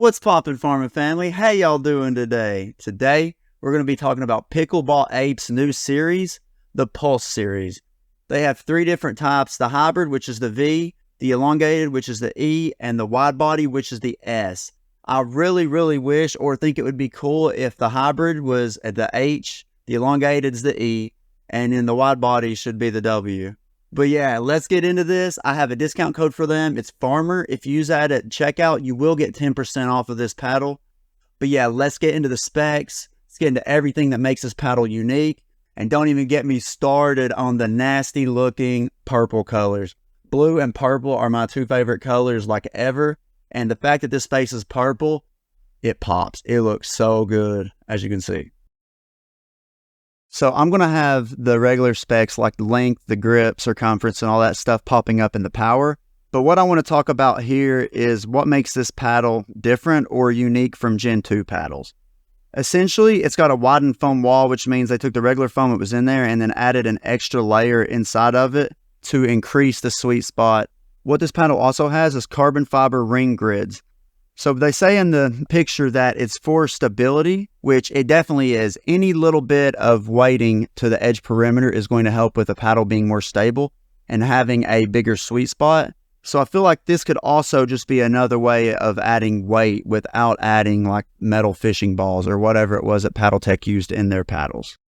What's poppin', farming family? How y'all doing today? Today, we're going to be talking about Pickleball Apes' new series, the Pulse series. They have three different types: the hybrid, which is the V, the elongated, which is the E, and the wide body, which is the S. I really wish or think it would be cool if the hybrid was at the H, the elongated is the E, and then the wide body should be the W. But yeah, let's get into this. I have a discount code for them. It's Farmer. If you use that at checkout, you will get 10% off of this paddle. But yeah, let's get into the specs. Let's get into everything that makes this paddle unique. And don't even get me started on the nasty looking purple colors. Blue and purple are my two favorite colors like ever. And the fact that this face is purple, it pops. It looks so good, as you can see. So I'm going to have the regular specs like the length, the grip, circumference, and all that stuff popping up in the power. But what I want to talk about here is what makes this paddle different or unique from Gen 2 paddles. Essentially, it's got a widened foam wall, which means they took the regular foam that was in there and then added an extra layer inside of it to increase the sweet spot. What this paddle also has is carbon fiber ring grids. So they say in the picture that it's for stability, which it definitely is. Any little bit of weighting to the edge perimeter is going to help with the paddle being more stable and having a bigger sweet spot. So I feel like this could also just be another way of adding weight without adding like metal fishing balls or whatever it was that PaddleTech used in their paddles.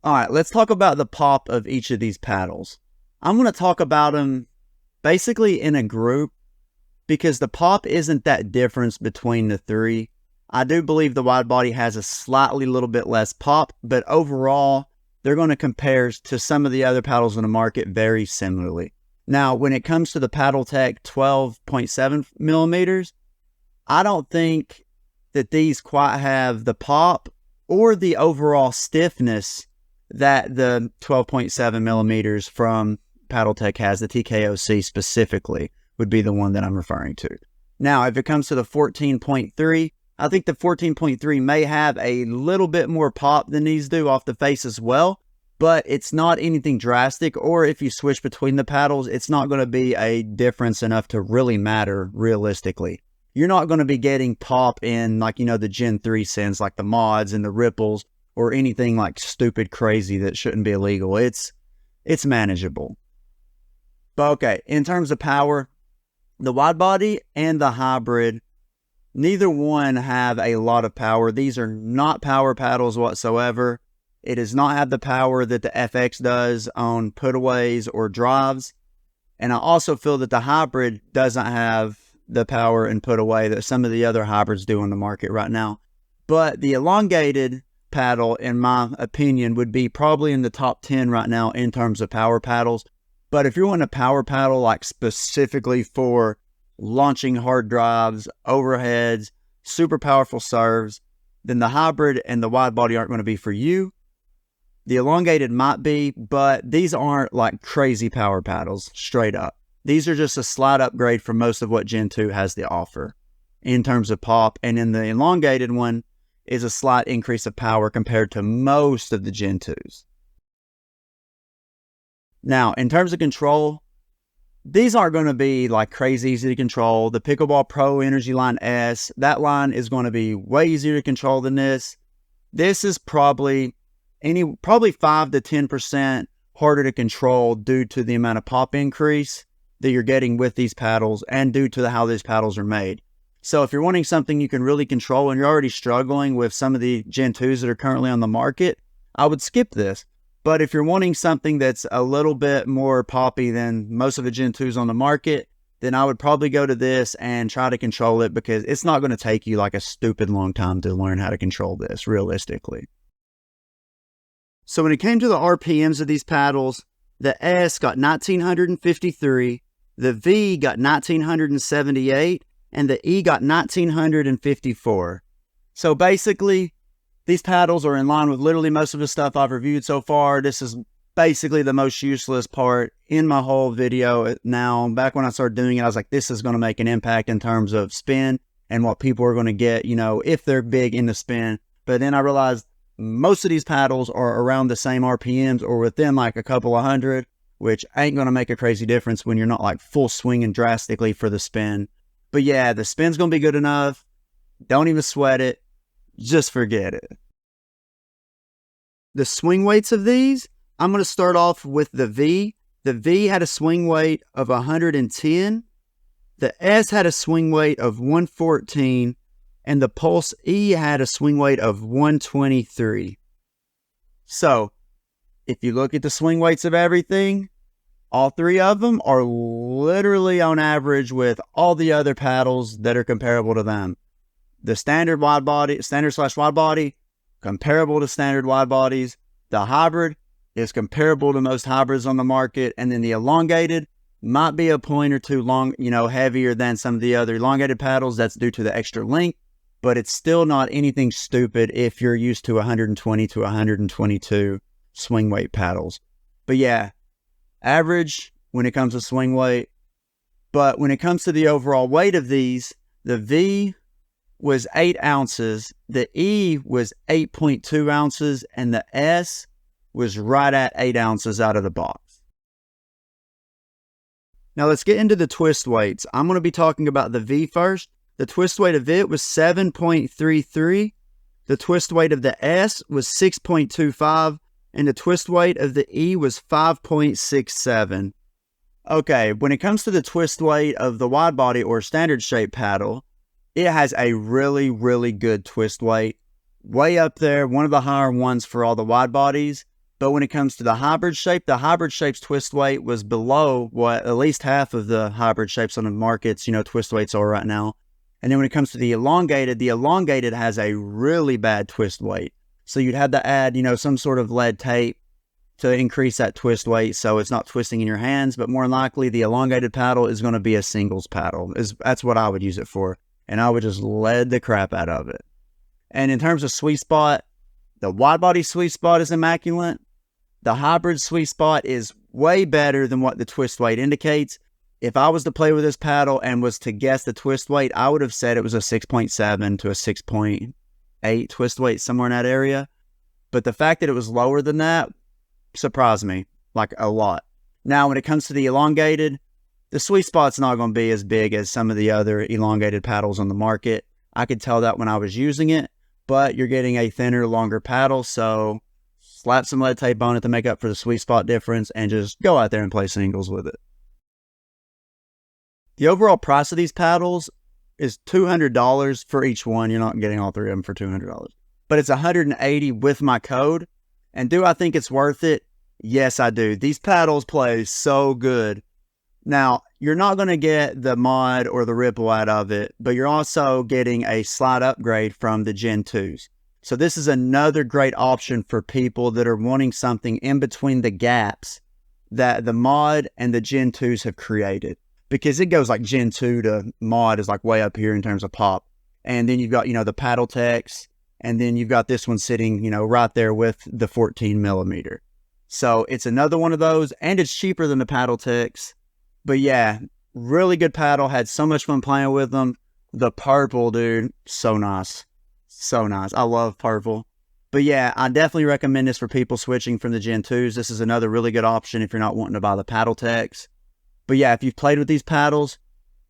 All right, let's talk about the pop of each of these paddles. I'm going to talk about them basically in a group, because the pop isn't that difference between the three. I do believe the wide body has a slightly little bit less pop, but overall, they're going to compare to some of the other paddles in the market very similarly. Now, when it comes to the PaddleTech 12.7 millimeters, I don't think that these quite have the pop or the overall stiffness that the 12.7 millimeters from PaddleTech has, the TKOC specifically would be the one that I'm referring to. Now, if it comes to the 14.3, I think the 14.3 may have a little bit more pop than these do off the face as well, but it's not anything drastic, or if you switch between the paddles, it's not going to be a difference enough to really matter realistically. You're not going to be getting pop in like, the Gen 3 sense, like the mods and the ripples, or anything like stupid crazy that shouldn't be illegal. It's manageable. But okay, in terms of power, the wide body and the hybrid, neither one have a lot of power. These are not power paddles whatsoever. It does not have the power that the FX does on putaways or drives. And I also feel that the hybrid doesn't have the power and putaway that some of the other hybrids do on the market right now. But the elongated paddle, in my opinion, would be probably in the top 10 right now in terms of power paddles. But if you want a power paddle like specifically for launching hard drives, overheads, super powerful serves, then the hybrid and the wide body aren't going to be for you. The elongated might be, but these aren't like crazy power paddles, straight up. These are just a slight upgrade from most of what Gen 2 has to offer in terms of pop. And then the elongated one is a slight increase of power compared to most of the Gen 2s. Now, in terms of control, these aren't going to be like crazy easy to control. The Pickleball Pro Energy Line S, that line is going to be way easier to control than this. This is probably 5 to 10% harder to control due to the amount of pop increase that you're getting with these paddles and due to how these paddles are made. So if you're wanting something you can really control and you're already struggling with some of the Gen 2s that are currently on the market, I would skip this. But if you're wanting something that's a little bit more poppy than most of the Gen 2s on the market, then I would probably go to this and try to control it, because it's not going to take you like a stupid long time to learn how to control this realistically. So when it came to the RPMs of these paddles, the S got 1953, the V got 1978, and the E got 1954. So basically, these paddles are in line with literally most of the stuff I've reviewed so far. This is basically the most useless part in my whole video now. Back when I started doing it, I was like, this is going to make an impact in terms of spin and what people are going to get, if they're big into spin. But then I realized most of these paddles are around the same RPMs or within like a couple of hundred, which ain't going to make a crazy difference when you're not like full swinging drastically for the spin. But yeah, the spin's going to be good enough. Don't even sweat it. Just forget it. The swing weights of these, I'm going to start off with the V. The V had a swing weight of 110. The S had a swing weight of 114. And the Pulse E had a swing weight of 123. So, if you look at the swing weights of everything, all three of them are literally on average with all the other paddles that are comparable to them. The standard wide body, standard/wide body, comparable to standard wide bodies. The hybrid is comparable to most hybrids on the market. And then the elongated might be a point or two long, heavier than some of the other elongated paddles. That's due to the extra length, but it's still not anything stupid if you're used to 120 to 122 swing weight paddles. But yeah, average when it comes to swing weight. But when it comes to the overall weight of these, the V was 8 ounces, the E was 8.2 ounces, and the S was right at 8 ounces out of the box. Now let's get into the twist weights. I'm going to be talking about the V first. The twist weight of it was 7.33. The twist weight of the S was 6.25. And the twist weight of the E was 5.67. Okay, when it comes to the twist weight of the wide body or standard shape paddle, it has a really, really good twist weight. Way up there, one of the higher ones for all the wide bodies. But when it comes to the hybrid shape's twist weight was below what at least half of the hybrid shapes on the markets, twist weights are right now. And then when it comes to the elongated has a really bad twist weight. So you'd have to add, some sort of lead tape to increase that twist weight so it's not twisting in your hands. But more likely, the elongated paddle is going to be a singles paddle. That's what I would use it for. And I would just lead the crap out of it. And in terms of sweet spot, the wide body sweet spot is immaculate. The hybrid sweet spot is way better than what the twist weight indicates. If I was to play with this paddle and was to guess the twist weight, I would have said it was a 6.7 to a 6.8 twist weight, somewhere in that area. But the fact that it was lower than that surprised me, like a lot. Now, when it comes to the elongated, the sweet spot's not going to be as big as some of the other elongated paddles on the market. I could tell that when I was using it, but you're getting a thinner, longer paddle, so slap some lead tape on it to make up for the sweet spot difference and just go out there and play singles with it. The overall price of these paddles is $200 for each one. You're not getting all three of them for $200, but it's $180 with my code. And do I think it's worth it? Yes, I do. These paddles play so good. Now, you're not going to get the mod or the ripple out of it, but you're also getting a slide upgrade from the Gen 2s. So this is another great option for people that are wanting something in between the gaps that the mod and the Gen 2s have created. Because it goes like Gen 2 to mod is like way up here in terms of pop. And then you've got, the paddle techs, and then you've got this one sitting, right there with the 14 millimeter. So it's another one of those, and it's cheaper than the paddle techs. But yeah, really good paddle. Had so much fun playing with them. The purple, dude, so nice. So nice. I love purple. But yeah, I definitely recommend this for people switching from the Gen 2s. This is another really good option if you're not wanting to buy the paddle techs. But yeah, if you've played with these paddles,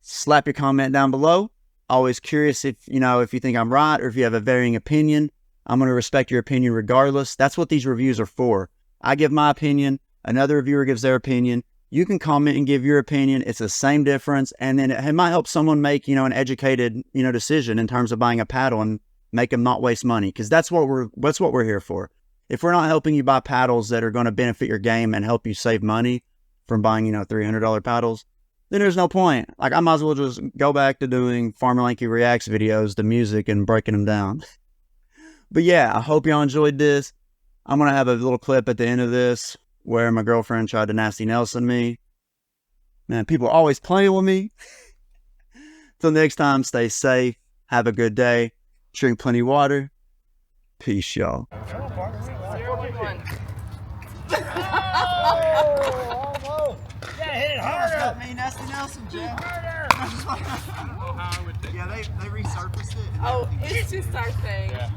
slap your comment down below. Always curious if you think I'm right or if you have a varying opinion. I'm going to respect your opinion regardless. That's what these reviews are for. I give my opinion. Another reviewer gives their opinion. You can comment and give your opinion. It's the same difference. And then it might help someone make, an educated, decision in terms of buying a paddle and make them not waste money. Because that's what we're here for. If we're not helping you buy paddles that are going to benefit your game and help you save money from buying, $300 paddles, then there's no point. Like, I might as well just go back to doing Farmer Lanky Reacts videos to music and breaking them down. But yeah, I hope y'all enjoyed this. I'm going to have a little clip at the end of this where my girlfriend tried to nasty Nelson me. Man, people are always playing with me. Till next time, stay safe. Have a good day. Drink plenty of water. Peace, y'all. Hit it harder! Me, Nasty Nelson, Jeff. Harder! Yeah, they resurfaced it. Oh, it's just our thing. Yeah.